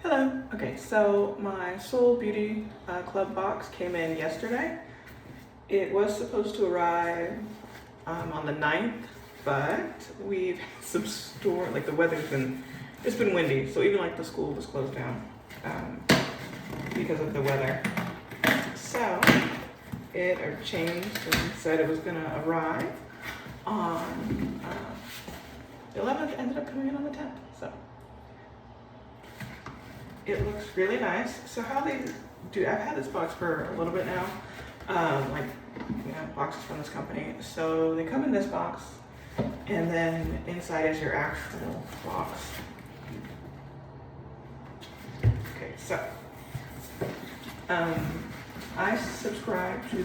Hello. Okay, so my Seoul Beauty Club box came in yesterday. It was supposed to arrive on the 9th, but we've had some storm, like the weather's been, it's been windy, so even like the school was closed down because of the weather. So it changed and said it was gonna arrive on the 11th, ended up coming in on the 10th, so. It looks really nice. So how they do, I've had this box for a little bit now, boxes from this company. So they come in this box, and then inside is your actual box. Okay, so I subscribe to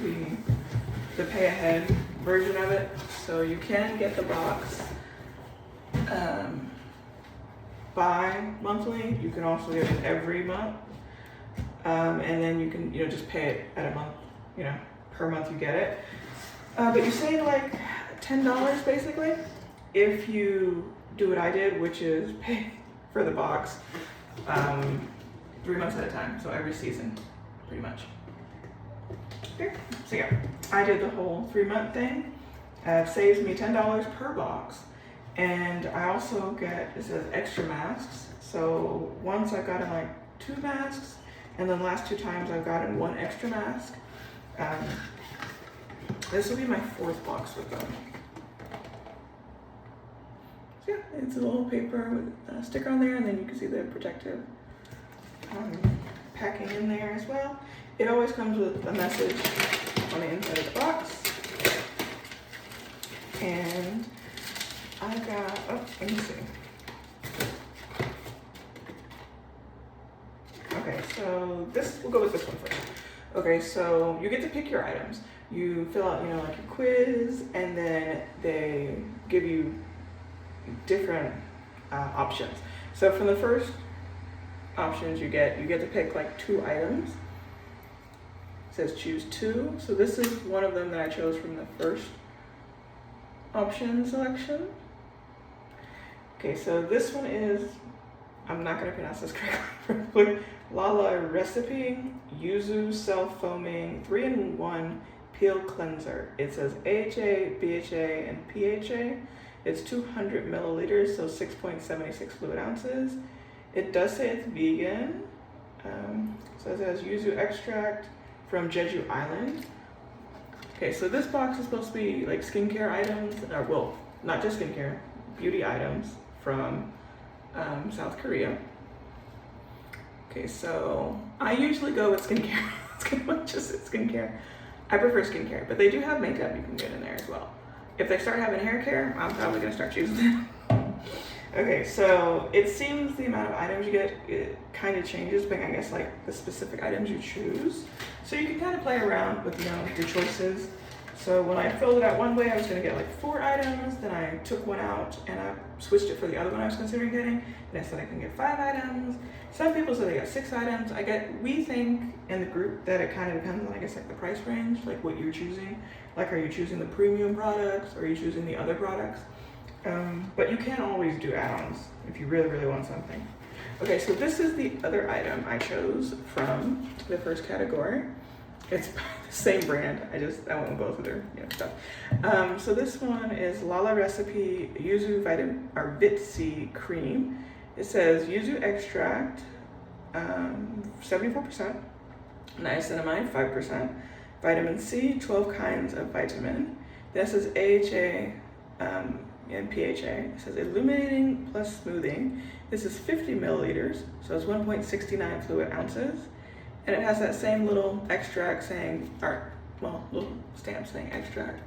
the pay ahead version of it, so you can get the box bi-monthly. You can also get it every month, and then you can just pay it at a month, per month you get it, but you save like $10 basically if you do what I did, which is pay for the box 3 months at a time, so every season pretty much. Okay. So yeah, I did the whole 3-month thing. Saves me $10 per box. And I also get, it says extra masks. So once I've gotten like 2 masks, and then the last 2 times I've gotten 1 extra mask. This will be my 4th box with them. So yeah, it's a little paper with a sticker on there, and then you can see the protective packing in there as well. It always comes with a message on the inside of the box. And I got, let me see. Okay, so we'll go with this one first. Okay, so you get to pick your items. You fill out, like your quiz, and then they give you different options. So from the first options you get to pick like 2 items. It says choose 2. So this is one of them that I chose from the first option selection. Okay, so this one is, I'm not going to pronounce this correctly, Lalarecipe Yuzu Self-Foaming 3-in-1 Peel Cleanser. It says AHA, BHA, and PHA. It's 200 milliliters, so 6.76 fluid ounces. It does say it's vegan. So it says Yuzu extract from Jeju Island. Okay, so this box is supposed to be like skincare items, or well, not just skincare, beauty items from South Korea. Okay, so I usually go with skincare. It's pretty much just skincare. I prefer skincare, but they do have makeup you can get in there as well. If they start having hair care, I'm probably gonna start choosing them. Okay, so it seems the amount of items you get, it kind of changes depending, I guess, like the specific items you choose. So you can kind of play around with, your choices. So when I filled it out one way, I was gonna get like 4 items, then I took 1 out and I switched it for the other one I was considering getting, and I said I can get 5 items. Some people say they got 6 items. We think in the group that it kind of depends on, I guess, like the price range, like what you're choosing. Like, are you choosing the premium products, or are you choosing the other products? But you can always do add-ons if you really, really want something. Okay, so this is the other item I chose from the first category. It's the same brand. I went with both of their stuff. So this one is Lalarecipe Yuzu IPSY cream. It says Yuzu extract, 74%, niacinamide 5%, vitamin C, 12 kinds of vitamin. This is AHA and PHA. It says illuminating plus smoothing. This is 50 milliliters, so it's 1.69 fluid ounces. And it has that same little extract saying, little stamp saying extract.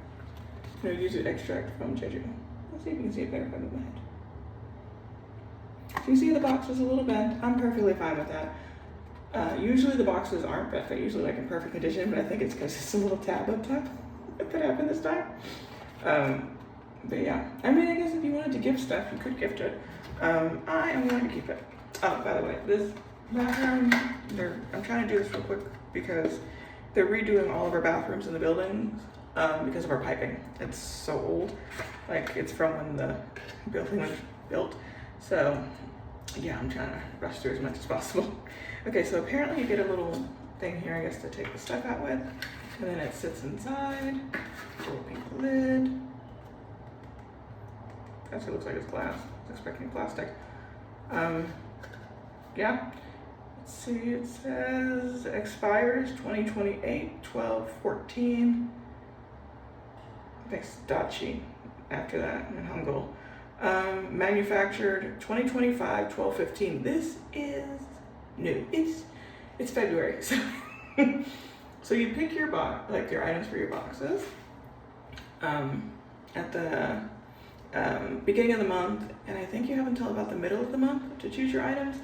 Yuzu extract from Jeju. Let's see if you can see it better if I move my head. So you see the box is a little bent. I'm perfectly fine with that. Usually the boxes aren't bent. They're usually like in perfect condition, but I think it's because it's a little tab up top that happened this time. But yeah, I guess if you wanted to gift stuff, you could gift it. I am going to keep it. Oh, by the way, this bathroom, I'm trying to do this real quick because they're redoing all of our bathrooms in the buildings because of our piping. It's so old. Like, it's from when the building was built. So yeah, I'm trying to rush through as much as possible. Okay, so apparently you get a little thing here, I guess, to take the stuff out with. And then it sits inside. Little pink lid. Actually looks like it's glass. I was expecting plastic. Yeah. Let's see, it says expires 2028, 12/14. I think it's Dachi after that in Hangul. Manufactured 2025, 12/15. This is new. It's February. So, so you pick your box, like your items for your boxes, at the beginning of the month, and I think you have until about the middle of the month to choose your items.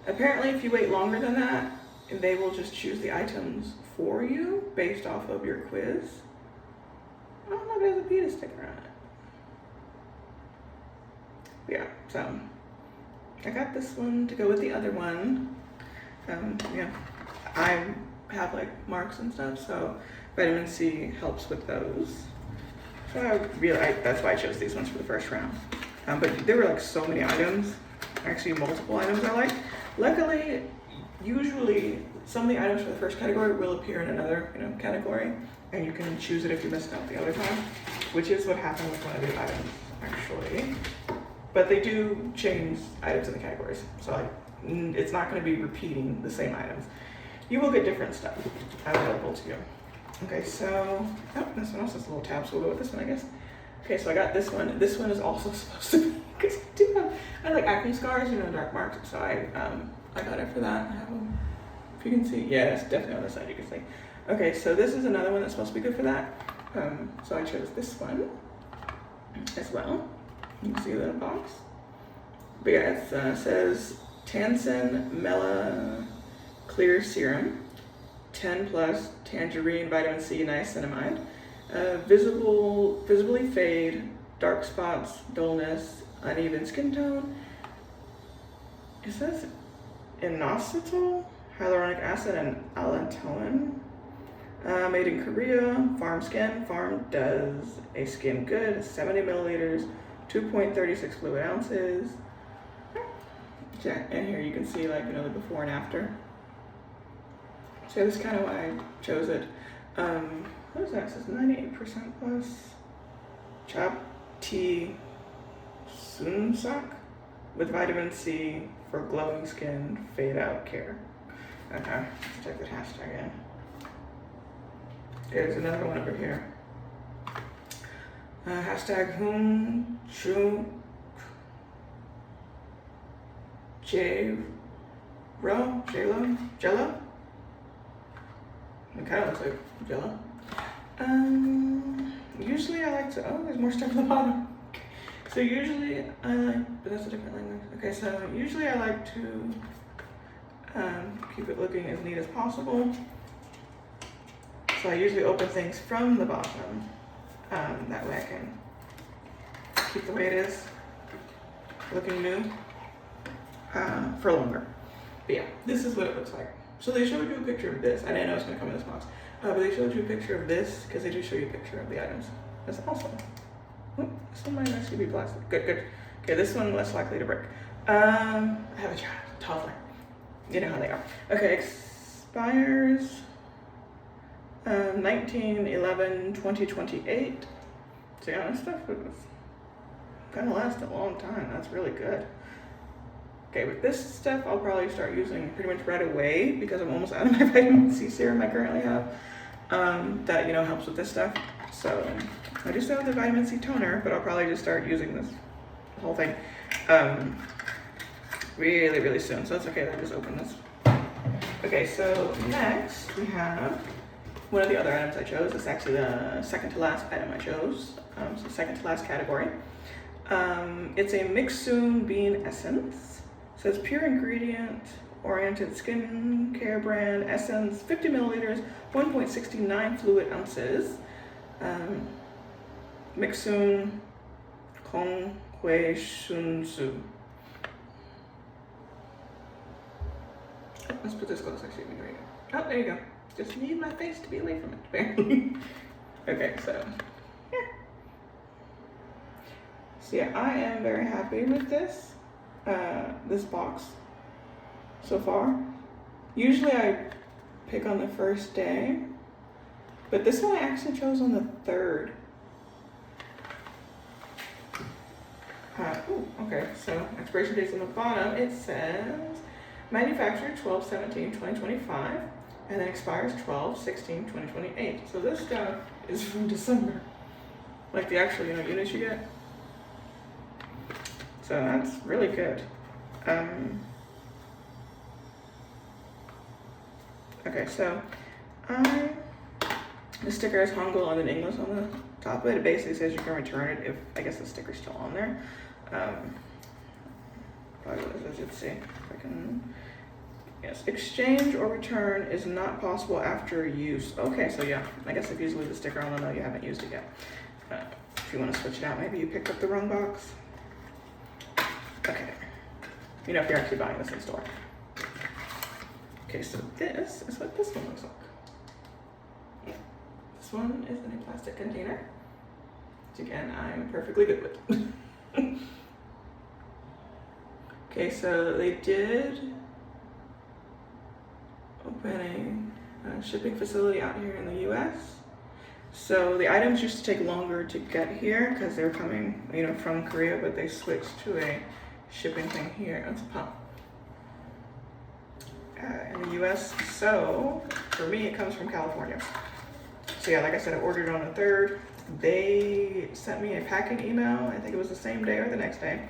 Apparently, if you wait longer than that, they will just choose the items for you based off of your quiz. I don't know if there's a PETA sticker on it. Yeah, so I got this one to go with the other one. Yeah, I have like marks and stuff, so vitamin C helps with those. So that's why I chose these ones for the first round. But there were like so many items, actually multiple items I liked. Luckily, usually some of the items for the first category will appear in another, category, and you can choose it if you missed out the other time, which is what happened with one of the items actually. But they do change items in the categories, so like it's not going to be repeating the same items. You will get different stuff available to you. Okay, so this one also has a little tab, so we'll go with this one, I guess. Okay, so I got this one. This one is also supposed to be, because I like acne scars, dark marks, so I got it for that. I have them, if you can see. Yeah, it's definitely on the side, you can see. Okay, so this is another one that's supposed to be good for that. So I chose this one as well. You can see the box. But yeah, it says Tancin Mela Clear Serum, 10 plus tangerine vitamin C niacinamide, visibly fade, dark spots, dullness, uneven skin tone. It says inositol, hyaluronic acid, and allantoin. Made in Korea, Farm Skin. Farm does a skin good, 70 milliliters, 2.36 fluid ounces. Yeah, and here you can see the before and after. So this is kind of why I chose it. What is that? It says 98% plus chop tea sunsak with vitamin C for glowing skin, fade out care. Okay, let's check the hashtag in. There's another one over here. Hashtag Hun Chu Jello. It kind of looks like Jello. Usually I like to, there's more stuff at the bottom. So usually I like, but that's a different language. Okay, so usually I like to keep it looking as neat as possible. So I usually open things from the bottom. That way I can keep the way it is, looking new, for longer. But yeah, this is what it looks like. So they showed you a picture of this. I didn't know it was gonna come in this box. But they showed you a picture of this, because they do show you a picture of the items. That's awesome. Oh, this one might actually be plastic. Good. Okay, this one less likely to break. I have a child, toddler. You know how they are. Okay, expires 19/11/2028. So yeah, this stuff is gonna last a long time. That's really good. Okay, with this stuff, I'll probably start using pretty much right away because I'm almost out of my vitamin C serum I currently have. That helps with this stuff. So I do still have the vitamin C toner, but I'll probably just start using this whole thing really, really soon. So that's okay. I just opened this. Okay, so next we have one of the other items I chose. It's actually the second to last item I chose. So second to last category. It's a Mixsoon bean essence. So it's pure ingredient oriented skin care brand essence, 50 milliliters, 1.69 fluid ounces. Mixsoon Kong Hui Shun Su. Let's put this close actually. Oh, there you go. Just need my face to be away from it, apparently. Okay, so yeah. So yeah, I am very happy with this. this box so far. Usually I pick on the first day, but this one I actually chose on the 3rd. Okay, so expiration dates on the bottom, it says manufactured 12/17/2025 and then expires 12/16/2028. So this stuff is from December, like the actual units you get. So that's really good. Okay, so the sticker is Hangul and then English on the top of it. It basically says you can return it if, I guess, the sticker's still on there. Probably what it says, see if I can. Yes, exchange or return is not possible after use. Okay, so yeah, I guess if you just leave the sticker on, they'll know you haven't used it yet. If you want to switch it out, maybe you picked up the wrong box. Okay, if you're actually buying this in store. Okay, so this is what this one looks like. Yeah. This one is in a plastic container, which again, I'm perfectly good with. Okay, so they did open a shipping facility out here in the US. So the items used to take longer to get here because they're coming, from Korea, but they switched to a shipping thing here. That's a pump. In the US, so for me it comes from California. So yeah, like I said, I ordered it on the 3rd. They sent me a packing email, I think it was the same day or the next day,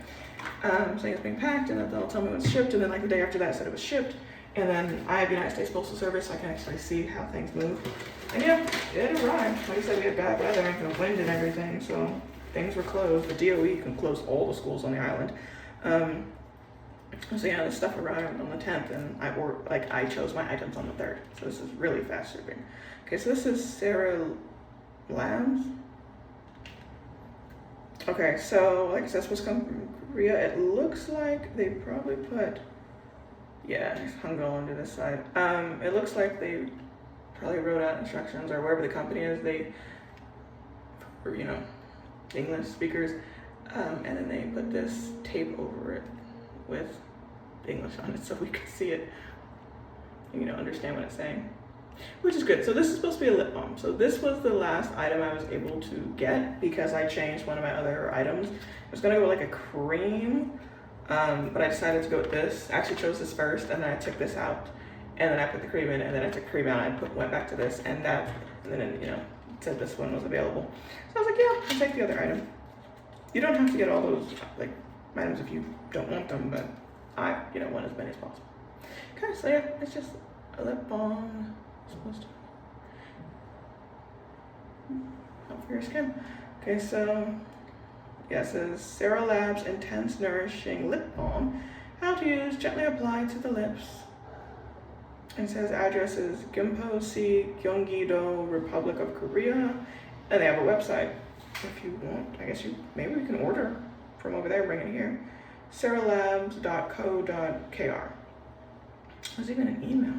saying it's being packed and that they'll tell me when it's shipped, and then like the day after that said it was shipped. And then I have United States Postal Service, so I can actually see how things move. And yeah, it arrived. Like I said, we had bad weather and the wind and everything, so things were closed. The DOE can close all the schools on the island. So yeah, this stuff arrived on the 10th, and I chose my items on the 3rd. So this is really fast shipping. Okay, so this is Cerolabs. Okay, so like I said, it's supposed to come from Korea. It looks like they probably put, yeah, Hangul under this side. It looks like they probably wrote out instructions, or wherever the company is, for English speakers, and then they put this tape over it with English on it so we could see it and understand what it's saying, which is good. So this is supposed to be a lip balm. So this was the last item I was able to get because I changed one of my other items. I was gonna go with like a cream, but I decided to go with this. I actually chose this first, and then I took this out, and then I put the cream in, and then I took the cream out and went back to this, and then it said this one was available. So I was like, yeah, I'll take the other item. You don't have to get all those items if you don't want them, but I want as many as possible. Okay, so yeah, it's just a lip balm. It's supposed to help for your skin. Okay, so yeah, it says Cerolabs Intense Nourishing Lip Balm. How to use, gently apply to the lips. It says address is Gimpo-si, Gyeonggi-do, Republic of Korea, and they have a website. If you want, I guess maybe we can order from over there, bring it here. Cerolabs.co.kr. There's even an email.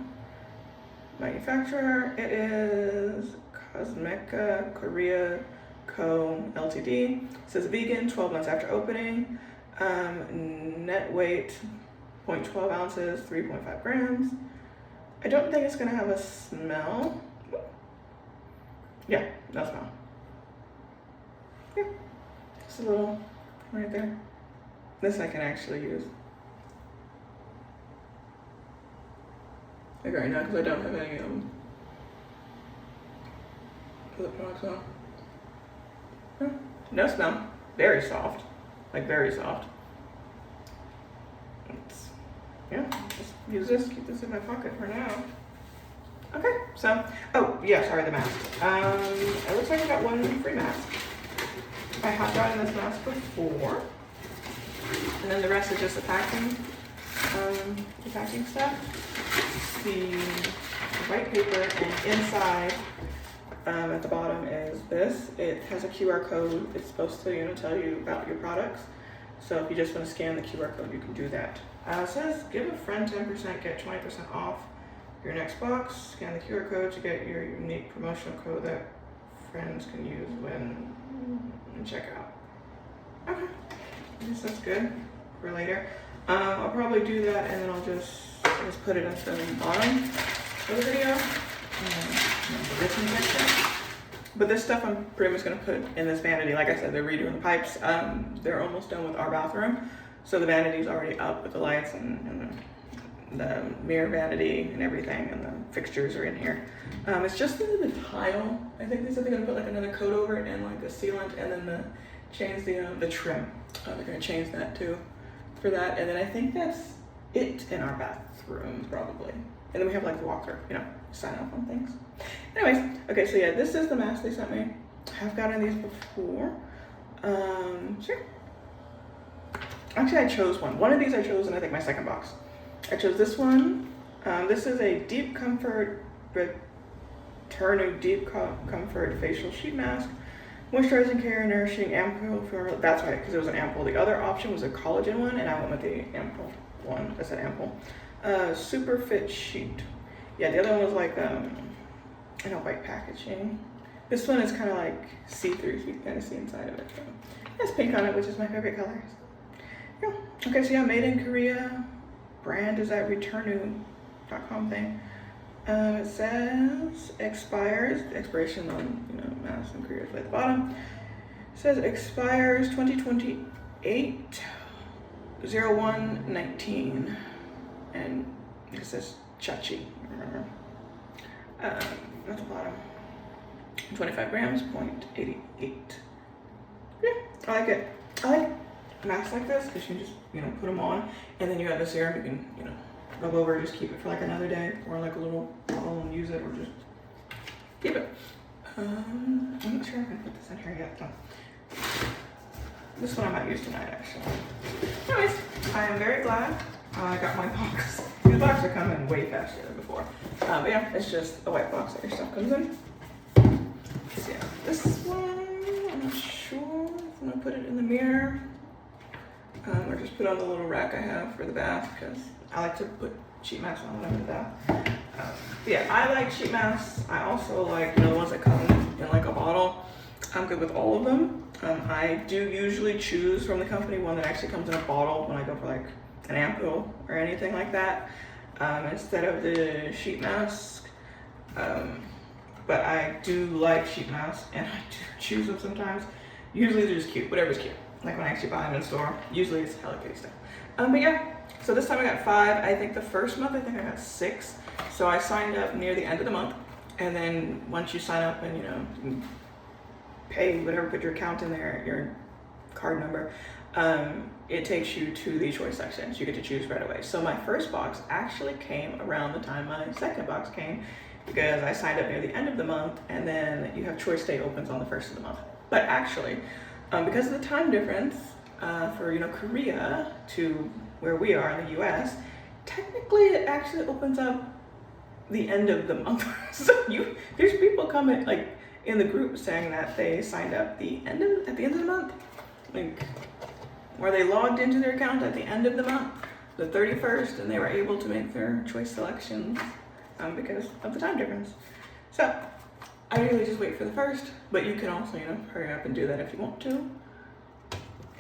Manufacturer, it is Cosmeca Korea Co. Ltd. It says vegan, 12 months after opening. Net weight, 0.12 ounces, 3.5 grams. I don't think it's gonna have a smell. Yeah, no smell. Yeah, just a little right there. This I can actually use. Like right now, because I don't have any lip products on. No smell. Very soft. Like very soft. Yeah, just use this, keep this in my pocket for now. Okay, so, oh yeah, sorry, the mask. It looks like I got one free mask. I have gotten this mask before. And then the rest is just the packing stuff. The white paper, and inside at the bottom is this. It has a QR code. It's supposed to tell you about your products. So if you just want to scan the QR code, you can do that. It says give a friend 10%, get 20% off your next box. Scan the QR code to get your unique promotional code that friends can use when check out. Okay, I guess that's good for later. I'll probably do that, and then I'll just put it at the bottom of the video. But this stuff I'm pretty much gonna put in this vanity. Like I said, they're redoing the pipes. They're almost done with our bathroom. So the vanity's already up with the lights and the mirror vanity and everything, and the fixtures are in here. It's just the tile. I think they said they're gonna put like another coat over it and like a sealant, and then change the trim. They're gonna change that too for that. And then I think that's it in our bathroom probably. And then we have like the walkthrough, you know, sign off on things. Anyways, okay, so yeah, this is the mask they sent me. I have gotten these before. Sure. Actually, I chose one. One of these I chose in I think my second box. I chose this one. This is a Deep Comfort Returnu Deep Comfort Facial Sheet Mask. Moisturizing care, nourishing ampoule. That's right, because it was an ampoule. The other option was a collagen one, and I went with the ampoule one. I said ampoule. Super Fit Sheet. Yeah, the other one was like in a white packaging. This one is kind of like see-through, so you can kind of see inside of it. So it has pink on it, which is my favorite color. Yeah. Okay, so yeah, made in Korea. Brand is that Returnu.com thing. It says expires, expiration on, you know, masks in Korea is at the bottom. It says expires 2028/01/19, and it says Chachi. Remember? At the bottom. 25 grams, 0.88. Yeah, I like it. I like masks like this because you just, you know, put them on, and then you have the serum. You can, you know, rub over, just keep it for like another day, or like a little bottle and use it, or just keep it. I'm not sure if I put this in here yet. No. This one I might use tonight, actually. Anyways, I am very glad I got my box. These boxes are coming way faster than before. But yeah, it's just a white box that your stuff comes in. So yeah, this one, I'm not sure if I'm gonna put it in the mirror. Or just put on the little rack I have for the bath, because I like to put sheet masks on when I'm in the bath. Yeah, I like sheet masks. I also like, you know, the ones that come in like a bottle. I'm good with all of them. I do usually choose from the company one that actually comes in a bottle when I go for like an ampoule or anything like that, instead of the sheet mask. But I do like sheet masks, and I do choose them sometimes. Usually they're just cute, whatever's cute. Like when I actually buy them in a store, usually it's Hello Kitty stuff. But yeah, so this time I got 5. I think the first month, I think I got 6. So I signed up near the end of the month. And then once you sign up and, you know, pay whatever, put your account in there, your card number, it takes you to the choice section. So you get to choose right away. So my first box actually came around the time my second box came, because I signed up near the end of the month, and then you have choice day opens on the first of the month. But actually, because of the time difference for, you know, Korea to where we are in the US, technically it actually opens up the end of the month. So there's people coming like in the group saying that they signed up at the end of the month, like where they logged into their account at the end of the month, the 31st, and they were able to make their choice selections because of the time difference. So I usually just wait for the first, but you can also, you know, hurry up and do that if you want to.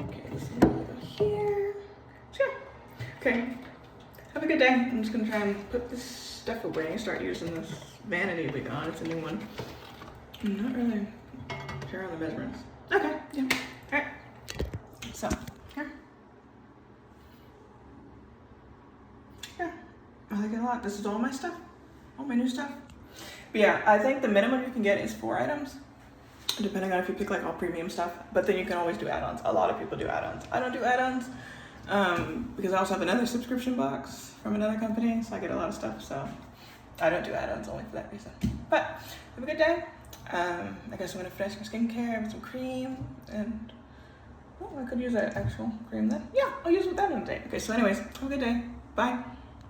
Okay, this is gonna go here. So yeah. Okay, have a good day. I'm just gonna try and put this stuff away and start using this vanity we got. It's a new one. I'm not really sure on the measurements. Okay, yeah, all right. So, here. Yeah, I like it a lot. This is all my stuff, all my new stuff. But yeah, I think the minimum you can get is 4 items, depending on if you pick like all premium stuff. But then you can always do add-ons. A lot of people do add-ons. I don't do add-ons because I also have another subscription box from another company, so I get a lot of stuff. So I don't do add-ons only for that reason. But have a good day. I guess I'm gonna finish my skincare with some cream, and I could use that actual cream then. Yeah, I'll use it with that one day. Okay, so anyways, have a good day. Bye.